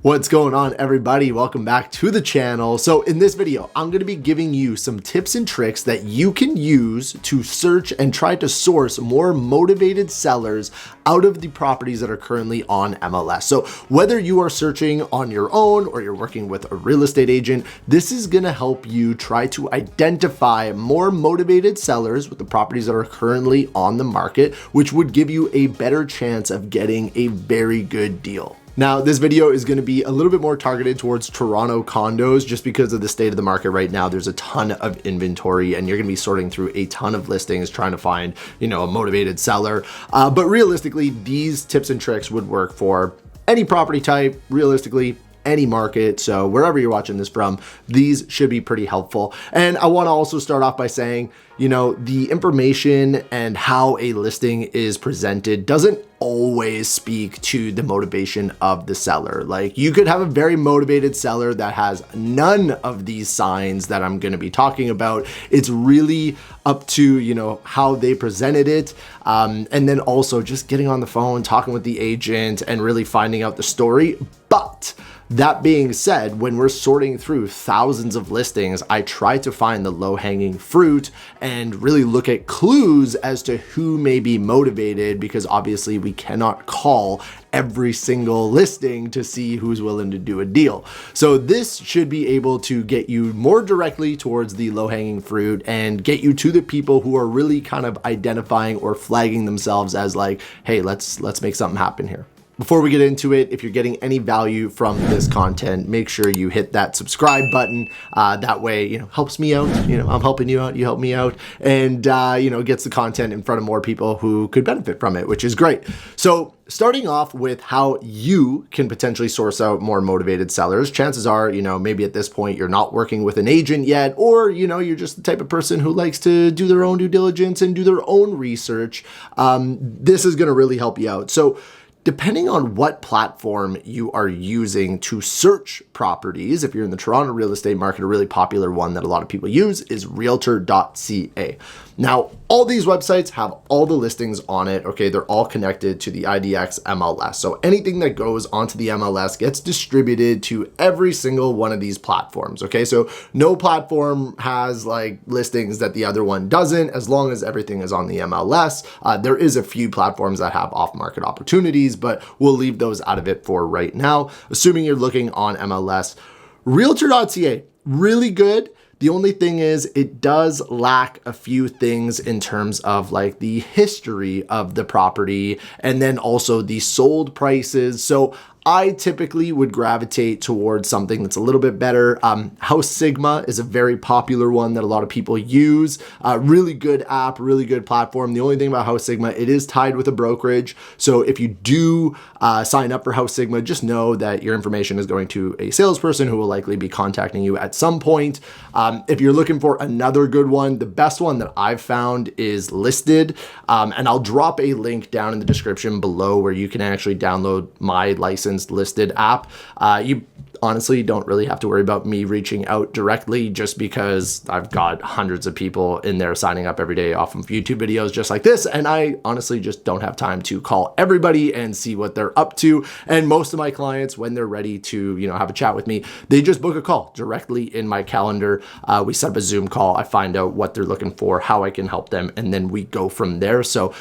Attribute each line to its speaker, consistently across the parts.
Speaker 1: What's going on, everybody? Welcome back to the channel. So in this video, I'm going to be giving you some tips and tricks that you can use to search and try to source more motivated sellers out of the properties that are currently on MLS. So whether you are searching on your own or you're working with a real estate agent, this is going to help you try to identify more motivated sellers with the properties that are currently on the market, which would give you a better chance of getting a very good deal. Now, this video is going to be a little bit more targeted towards Toronto condos just because of the state of the market right now. There's a ton of inventory and you're going to be sorting through a ton of listings trying to find, a motivated seller. But realistically, these tips and tricks would work for any property type, realistically, any market. So wherever you're watching this from, these should be pretty helpful. And I want to also start off by saying, the information and how a listing is presented doesn't always speak to the motivation of the seller. Like, you could have a very motivated seller that has none of these signs that I'm going to be talking about. It's really up to, how they presented it. And then also just getting on the phone, talking with the agent and really finding out the story. But that being said, when we're sorting through thousands of listings, I try to find the low-hanging fruit and really look at clues as to who may be motivated, because obviously we cannot call every single listing to see who's willing to do a deal. So this should be able to get you more directly towards the low-hanging fruit and get you to the people who are really kind of identifying or flagging themselves as like, hey, let's make something happen here. Before we get into it, if you're getting any value from this content, make sure you hit that subscribe button. That way, helps me out. I'm helping you out, you help me out, and gets the content in front of more people who could benefit from it, which is great. So starting off with how you can potentially source out more motivated sellers, chances are, maybe at this point you're not working with an agent yet, or, you're just the type of person who likes to do their own due diligence and do their own research. This is going to really help you out. So depending on what platform you are using to search properties, if you're in the Toronto real estate market, a really popular one that a lot of people use is Realtor.ca. Now, all these websites have all the listings on it, okay? They're all connected to the IDX MLS. So anything that goes onto the MLS gets distributed to every single one of these platforms, okay? So no platform has like listings that the other one doesn't, as long as everything is on the MLS. There is a few platforms that have off-market opportunities, but we'll leave those out of it for right now. Assuming you're looking on MLS, Realtor.ca, really good. The only thing is it does lack a few things in terms of like the history of the property and then also the sold prices. So I typically would gravitate towards something that's a little bit better. House Sigma is a very popular one that a lot of people use. Really good app, really good platform. The only thing about House Sigma, it is tied with a brokerage. So if you do sign up for House Sigma, just know that your information is going to a salesperson who will likely be contacting you at some point. If you're looking for another good one, the best one that I've found is Listed. And I'll drop a link down in the description below where you can actually download my licensed Listed app. You honestly don't really have to worry about me reaching out directly, just because I've got hundreds of people in there signing up every day off of YouTube videos just like this. And I honestly just don't have time to call everybody and see what they're up to. And most of my clients, when they're ready to, have a chat with me, they just book a call directly in my calendar. We set up a Zoom call. I find out what they're looking for, how I can help them, and then we go from there. So,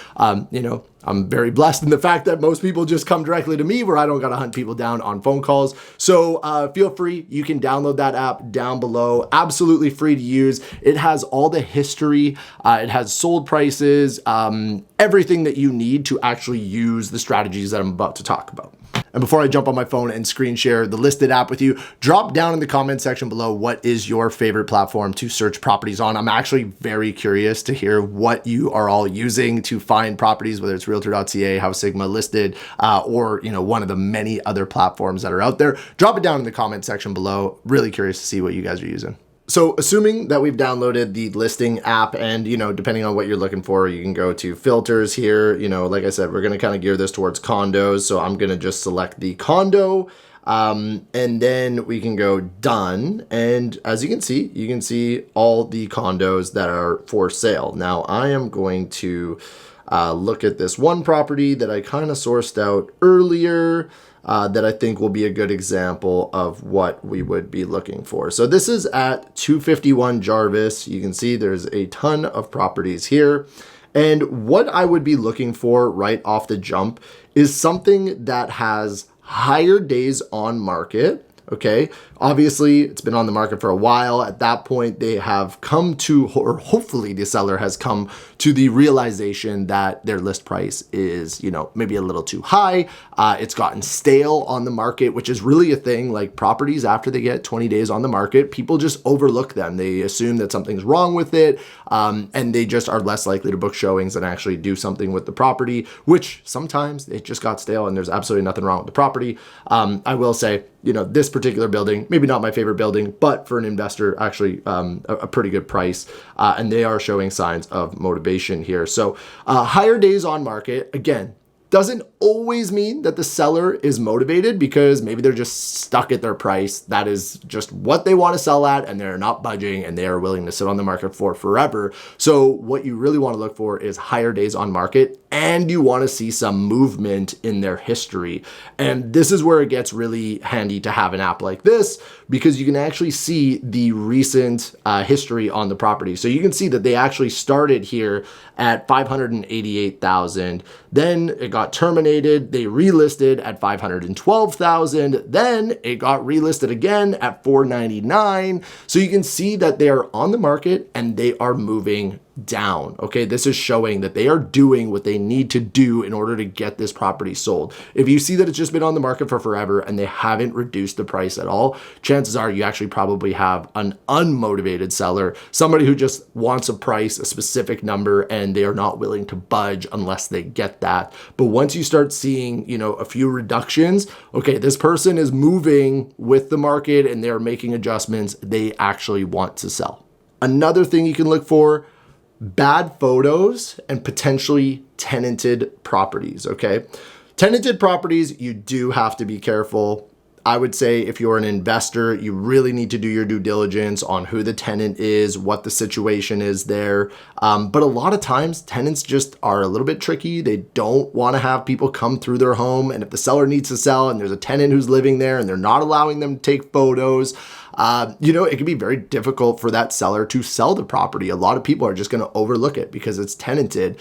Speaker 1: I'm very blessed in the fact that most people just come directly to me, where I don't got to hunt people down on phone calls. So feel free. You can download that app down below. Absolutely free to use. It has all the history. It has sold prices, everything that you need to actually use the strategies that I'm about to talk about. And before I jump on my phone and screen share the Listed app with you, drop down in the comment section below what is your favorite platform to search properties on. I'm actually very curious to hear what you are all using to find properties, whether it's Realtor.ca, House Sigma, Listed, or one of the many other platforms that are out there. Drop it down in the comment section below. Really curious to see what you guys are using. So assuming that we've downloaded the listing app and, depending on what you're looking for, you can go to filters here. Like I said, we're going to kind of gear this towards condos. So I'm going to just select the condo and then we can go done. And as you can see all the condos that are for sale. Now I am going to look at this one property that I kind of sourced out earlier. that I think will be a good example of what we would be looking for. So this is at 251 Jarvis. You can see there's a ton of properties here. And what I would be looking for right off the jump is something that has higher days on market. Okay, obviously it's been on the market for a while. At that point, they have come to, or hopefully the seller has come to the realization that their list price is, maybe a little too high. It's gotten stale on the market, which is really a thing. Like properties, after they get 20 days on the market, people just overlook them. They assume that something's wrong with it, and they just are less likely to book showings and actually do something with the property, which sometimes it just got stale and there's absolutely nothing wrong with the property. I will say, this particular building, maybe not my favorite building, but for an investor, actually a pretty good price. And they are showing signs of motivation here. So higher days on market, again, doesn't always mean that the seller is motivated, because maybe they're just stuck at their price. That is just what they want to sell at, and they're not budging, and they are willing to sit on the market for forever. So what you really want to look for is higher days on market, and you want to see some movement in their history. And this is where it gets really handy to have an app like this, because you can actually see the recent history on the property. So you can see that they actually started here at 588,000. Then it got terminated. They relisted at 512,000. Then it got relisted again at 499. So you can see that they are on the market and they are moving down. Okay, this is showing that they are doing what they need to do in order to get this property sold. If you see that it's just been on the market for forever and they haven't reduced the price at all, chances are you actually probably have an unmotivated seller, somebody who just wants a price, a specific number, and they are not willing to budge unless they get that. But once you start seeing, a few reductions, okay, this person is moving with the market and they're making adjustments. They actually want to sell. Another thing you can look for: bad photos and potentially tenanted properties. Okay, tenanted properties, you do have to be careful. I would say if you're an investor, you really need to do your due diligence on who the tenant is, what the situation is there. But a lot of times tenants just are a little bit tricky. They don't want to have people come through their home. And if the seller needs to sell and there's a tenant who's living there and they're not allowing them to take photos, it can be very difficult for that seller to sell the property. A lot of people are just going to overlook it because it's tenanted.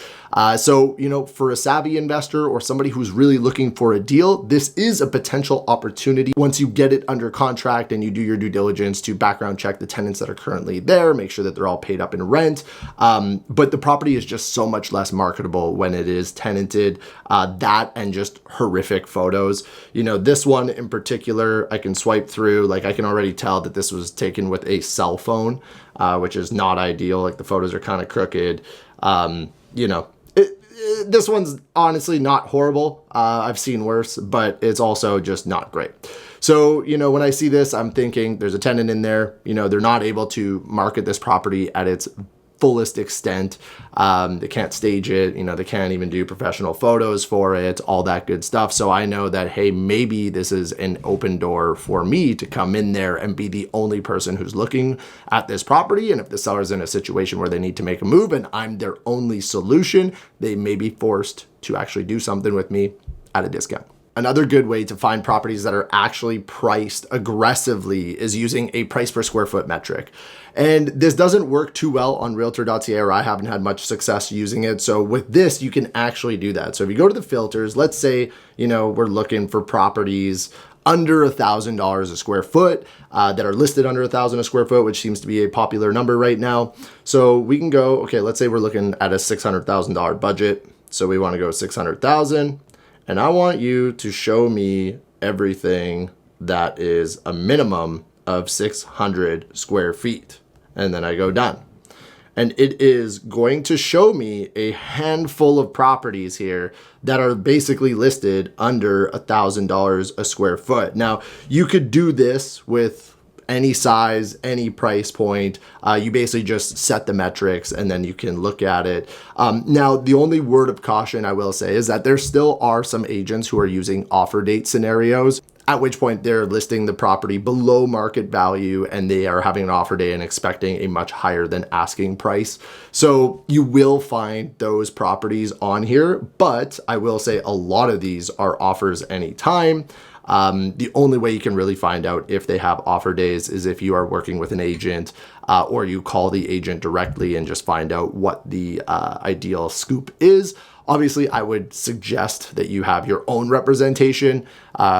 Speaker 1: So, for a savvy investor or somebody who's really looking for a deal, this is a potential opportunity. Once you get it under contract and you do your due diligence to background check the tenants that are currently there, make sure that they're all paid up in rent. But the property is just so much less marketable when it is tenanted. That and just horrific photos. This one in particular, I can swipe through, I can already tell that this was taken with a cell phone, which is not ideal. The photos are kind of crooked. This one's honestly not horrible. I've seen worse, but it's also just not great. So, when I see this, I'm thinking there's a tenant in there. They're not able to market this property at its fullest extent. They can't stage it, they can't even do professional photos for it, all that good stuff. So I know that, hey, maybe this is an open door for me to come in there and be the only person who's looking at this property. And if the seller's in a situation where they need to make a move and I'm their only solution, they may be forced to actually do something with me at a discount. Another good way to find properties that are actually priced aggressively is using a price per square foot metric. And this doesn't work too well on Realtor.ca, or I haven't had much success using it. So with this, you can actually do that. So if you go to the filters, let's say, we're looking for properties under $1,000 a square foot that are listed under $1,000 a square foot, which seems to be a popular number right now. So we can go, okay, let's say we're looking at a $600,000 budget. So we want to go 600,000. And I want you to show me everything that is a minimum of 600 square feet. And then I go done. And it is going to show me a handful of properties here that are basically listed under $1,000 a square foot. Now, you could do this with any size, any price point. You basically just set the metrics and then you can look at it. Now, the only word of caution I will say is that there still are some agents who are using offer date scenarios. at which point they're listing the property below market value and they are having an offer day and expecting a much higher than asking price. So you will find those properties on here, but I will say a lot of these are offers anytime. The only way you can really find out if they have offer days is if you are working with an agent or you call the agent directly and just find out what the ideal scoop is. Obviously, I would suggest that you have your own representation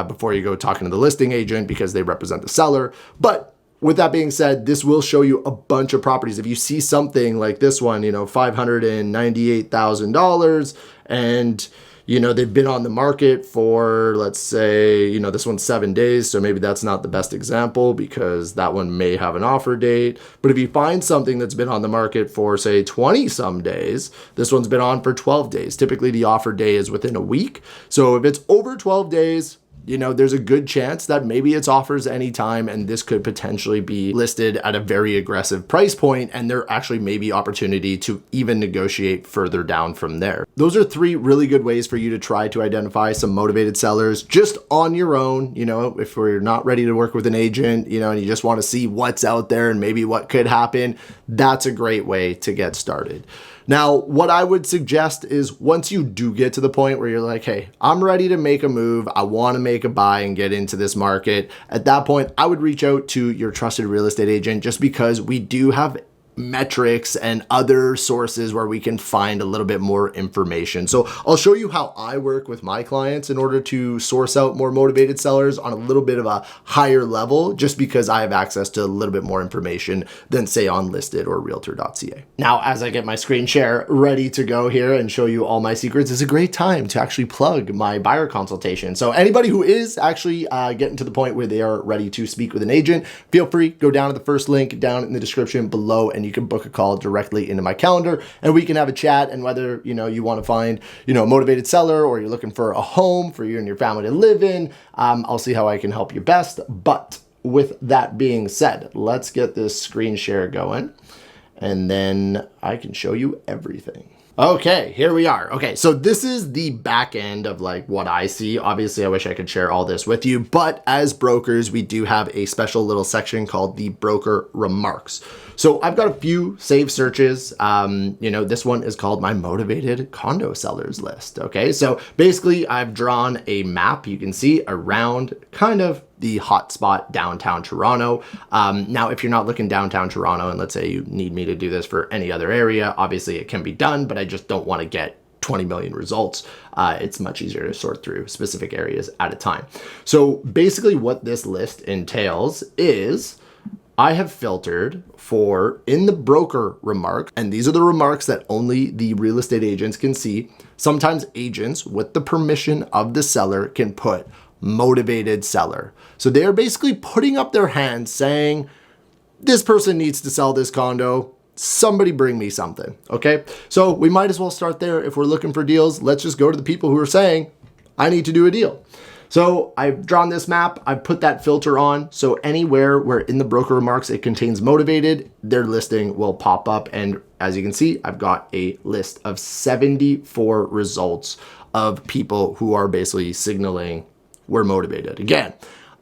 Speaker 1: before you go talking to the listing agent because they represent the seller. But with that being said, this will show you a bunch of properties. If you see something like this one, $598,000 and they've been on the market for, let's say, this one's 7 days. So maybe that's not the best example because that one may have an offer date. But if you find something that's been on the market for, say, 20 some days, this one's been on for 12 days. Typically the offer day is within a week. So if it's over 12 days, there's a good chance that maybe it's offers anytime and this could potentially be listed at a very aggressive price point and there actually may be opportunity to even negotiate further down from there. Those are 3 really good ways for you to try to identify some motivated sellers just on your own. If we're not ready to work with an agent, and you just want to see what's out there and maybe what could happen, that's a great way to get started. Now, what I would suggest is once you do get to the point where you're like, hey, I'm ready to make a move, I want to make a buy and get into this market, at that point, I would reach out to your trusted real estate agent just because we do have metrics and other sources where we can find a little bit more information. So I'll show you how I work with my clients in order to source out more motivated sellers on a little bit of a higher level, just because I have access to a little bit more information than say on listed or realtor.ca. Now, as I get my screen share ready to go here and show you all my secrets, it's a great time to actually plug my buyer consultation. So anybody who is actually getting to the point where they are ready to speak with an agent, feel free, go down to the first link down in the description below and you can book a call directly into my calendar and we can have a chat. And whether, you want to find, a motivated seller or you're looking for a home for you and your family to live in, I'll see how I can help you best. But with that being said, let's get this screen share going and then I can show you everything. Okay, here we are. Okay, so this is the back end of like what I see. Obviously, I wish I could share all this with you, but as brokers, we do have a special little section called the broker remarks. So I've got a few saved searches. This one is called my motivated condo sellers list. Okay, so basically I've drawn a map you can see around kind of the hotspot downtown Toronto. Now, if you're not looking downtown Toronto, and let's say you need me to do this for any other area, obviously it can be done, but I just don't want to get 20 million results. It's much easier to sort through specific areas at a time. So basically what this list entails is I have filtered for in the broker remark, and these are the remarks that only the real estate agents can see. Sometimes agents with the permission of the seller can put motivated seller. So they're basically putting up their hand saying, this person needs to sell this condo. Somebody bring me something. Okay. So we might as well start there. If we're looking for deals, let's just go to the people who are saying, I need to do a deal. So I've drawn this map, I've put that filter on. So anywhere where in the broker remarks it contains motivated, their listing will pop up. And as you can see, I've got a list of 74 results of people who are basically signaling we're motivated. Again,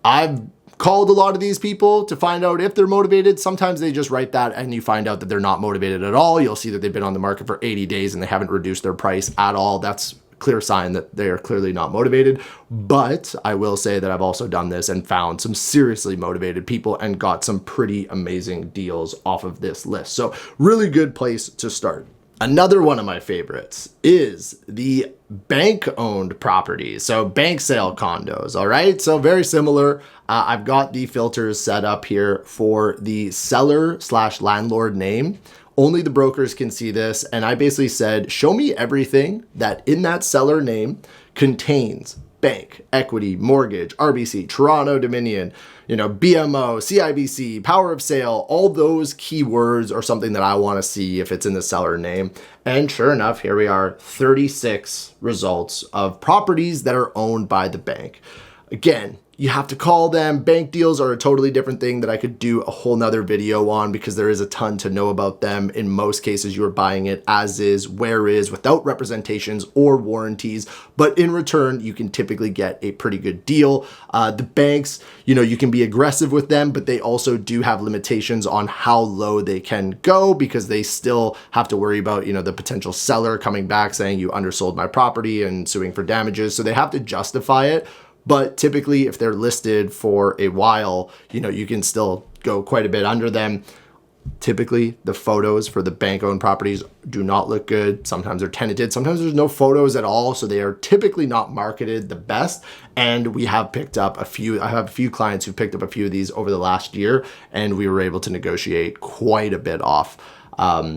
Speaker 1: I've called a lot of these people to find out if they're motivated. Sometimes they just write that and you find out that they're not motivated at all. You'll see that they've been on the market for 80 days and they haven't reduced their price at all. That's clear sign that they are clearly not motivated. But I will say that I've also done this and found some seriously motivated people and got some pretty amazing deals off of this list. So really good place to start. Another one of my favorites is the bank-owned properties. So bank sale condos, all right? So very similar. I've got the filters set up here for the seller/landlord name. Only the brokers can see this. And I basically said, show me everything that in that seller name contains bank, equity, mortgage, RBC, Toronto Dominion, BMO, CIBC, power of sale, all those keywords are something that I want to see if it's in the seller name. And sure enough, here we are, 36 results of properties that are owned by the bank. Again, you have to call them. Bank deals are a totally different thing that I could do a whole nother video on because there is a ton to know about them. In most cases, you're buying it as is, where is, without representations or warranties. But in return, you can typically get a pretty good deal. The banks, you can be aggressive with them, but they also do have limitations on how low they can go because they still have to worry about, the potential seller coming back saying you undersold my property and suing for damages. So they have to justify it. But typically, if they're listed for a while, you can still go quite a bit under them. Typically, the photos for the bank-owned properties do not look good. Sometimes they're tenanted. Sometimes there's no photos at all. So they are typically not marketed the best. And we have picked up a few. I have a few clients who picked up a few of these over the last year, and we were able to negotiate quite a bit off.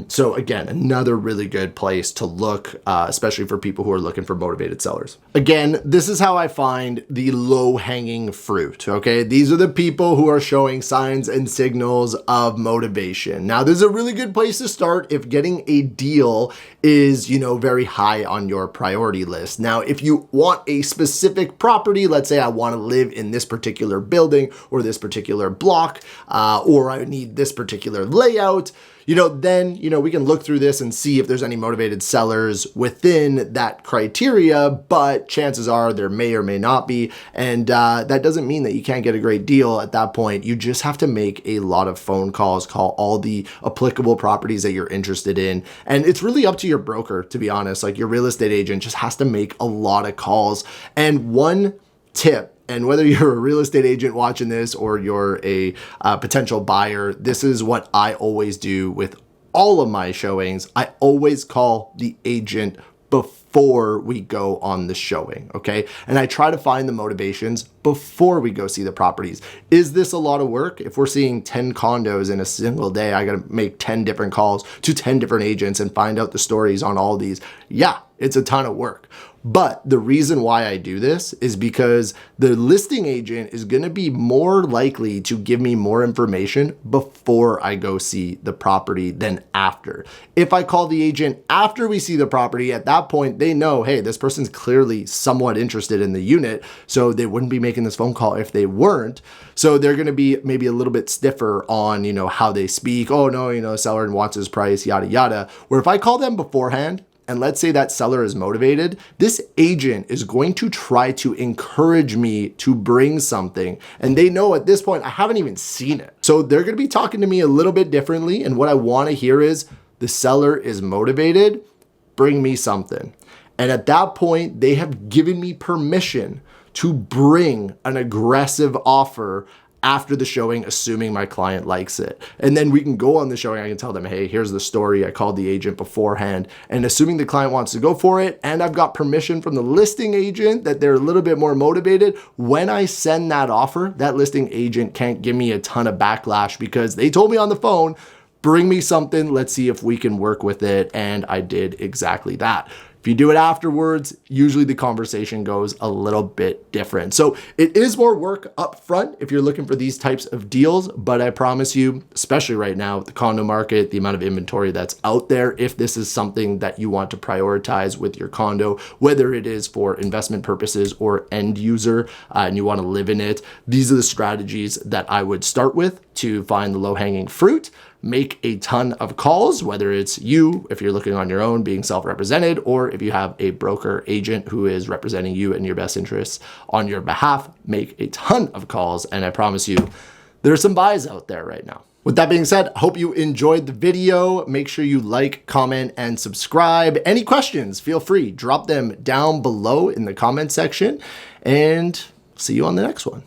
Speaker 1: So again, another really good place to look, especially for people who are looking for motivated sellers. Again, this is how I find the low-hanging fruit, okay? These are the people who are showing signs and signals of motivation. Now, this is a really good place to start if getting a deal is, very high on your priority list. Now, if you want a specific property, let's say I want to live in this particular building or this particular block, or I need this particular layout, then, we can look through this and see if there's any motivated sellers within that criteria, but chances are there may or may not be. And that doesn't mean that you can't get a great deal at that point. You just have to make a lot of phone calls, call all the applicable properties that you're interested in. And it's really up to your broker, to be honest. Like your real estate agent just has to make a lot of calls. And one tip, and whether you're a real estate agent watching this or you're a potential buyer, this is what I always do with all of my showings. I always call the agent before we go on the showing, okay? And I try to find the motivations before we go see the properties. Is this a lot of work? If we're seeing 10 condos in a single day, I gotta make 10 different calls to 10 different agents and find out the stories on all these. Yeah, it's a ton of work. But the reason why I do this is because the listing agent is going to be more likely to give me more information before I go see the property than after. If I call the agent after we see the property, at that point, they know, hey, this person's clearly somewhat interested in the unit, so they wouldn't be making this phone call if they weren't. So they're going to be maybe a little bit stiffer on, how they speak. Oh, no, seller wants his price, yada, yada. Where if I call them beforehand, and let's say that seller is motivated, this agent is going to try to encourage me to bring something. And they know at this point, I haven't even seen it. So they're going to be talking to me a little bit differently. And what I want to hear is the seller is motivated, bring me something. And at that point, they have given me permission to bring an aggressive offer after the showing, assuming my client likes it. And then we can go on the showing. I can tell them, hey, here's the story. I called the agent beforehand. And assuming the client wants to go for it, and I've got permission from the listing agent that they're a little bit more motivated, when I send that offer, that listing agent can't give me a ton of backlash because they told me on the phone, bring me something, let's see if we can work with it. And I did exactly that. If you do it afterwards, usually the conversation goes a little bit different. So it is more work up front if you're looking for these types of deals, but I promise you, especially right now, the condo market, the amount of inventory that's out there, if this is something that you want to prioritize with your condo, whether it is for investment purposes or end user, and you want to live in it, these are the strategies that I would start with to find the low-hanging fruit. Make a ton of calls, whether it's you, if you're looking on your own, being self-represented, or if you have a broker agent who is representing you and your best interests on your behalf, make a ton of calls. And I promise you, there are some buys out there right now. With that being said, I hope you enjoyed the video. Make sure you like, comment, and subscribe. Any questions, feel free, drop them down below in the comment section, and see you on the next one.